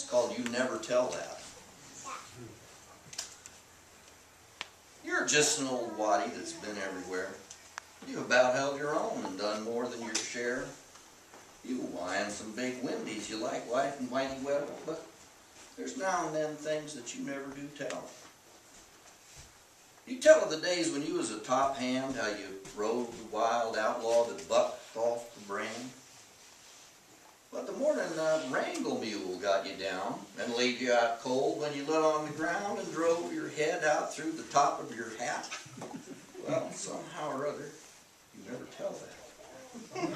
It's called You Never Tell That. You're just an old waddy that's been everywhere. You've about held your own and done more than your share. You whine some big windies you like white and whitey well, but there's now and then things that you never do tell. You tell of the days when you was a top hand, how you rode the wild outlaw that bucked off the brand. But the morning wrangle mule got you down and laid you out cold when you lit on the ground and drove your head out through the top of your hat. Well, somehow or other, you never tell that.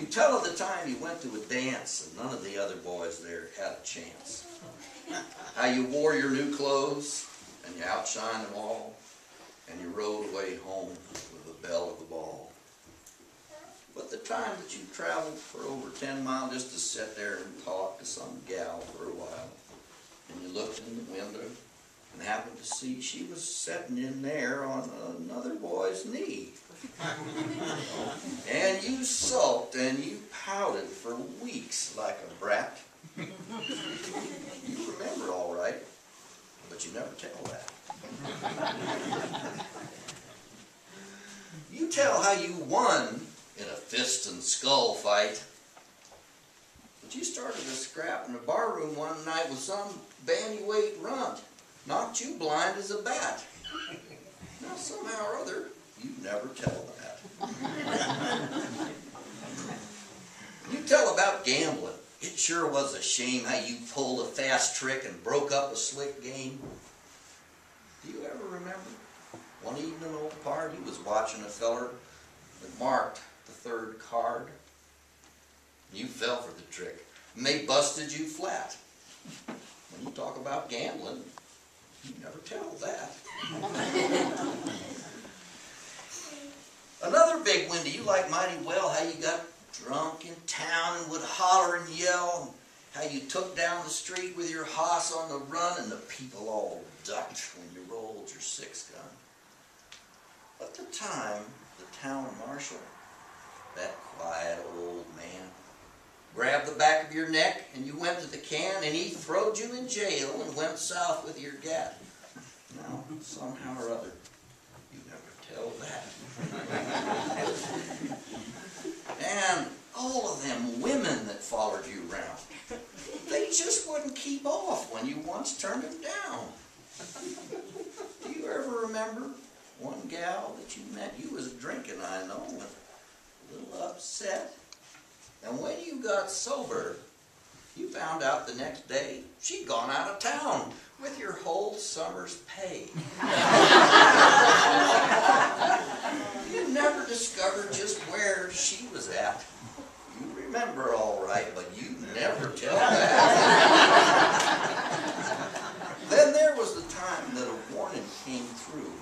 You tell of the time you went to a dance and none of the other boys there had a chance. How you wore your new clothes and you outshined them all, and you rode away home with the belle of the ball. But the time that you traveled for over 10 miles just to sit there and talk to some gal for a while, and you looked in the window and happened to see she was sitting in there on another boy's knee. And you sulked and you pouted for weeks like a brat. You remember all right, but you never tell that. You tell how you won in a fist and skull fight, but you started a scrap in a barroom one night with some bandyweight runt, knocked you blind as a bat. Now somehow or other, you never tell that. You tell about gambling. It sure was a shame how you pulled a fast trick and broke up a slick game. Do you ever remember? One evening, old pard, he was watching a feller that marked the third card. You fell for the trick, and they busted you flat. When you talk about gambling, you never tell that. Another big windy, you like mighty well how you got drunk in town and would holler and yell, how you took down the street with your hoss on the run and the people all ducked when you rolled your 6-gun. But the time the town marshal, that quiet old man, grabbed the back of your neck and you went to the can and he throwed you in jail and went south with your gat. Now, somehow or other, you never tell that. And all of them women that followed you around, they just wouldn't keep off when you once turned them down. Do you ever remember one gal that you met? You was drinking, I know, and a little upset. And when you got sober, you found out the next day she'd gone out of town with your whole summer's pay. You never discovered just where she was at. You remember all right, but you never tell that. Then there was the time that a warning came through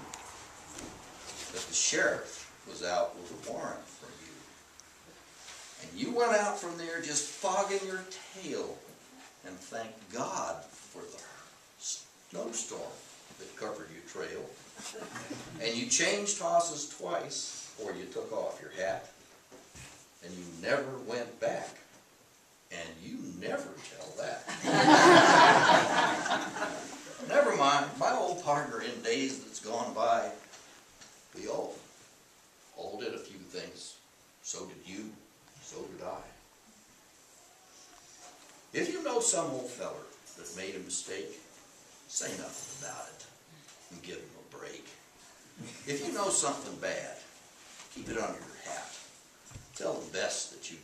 that the sheriff was out with a warrant for you. And you went out from there just fogging your tail and thanked God for the snowstorm that covered your trail. And you changed hosses twice before you took off your hat. And you never went back. And you never tell that. Never mind, my old partner in days that's gone by, we all did a few things. So did you. So did I. If you know some old feller that made a mistake, say nothing about it and give him a break. If you know something bad, keep it under your hat. Tell the best that you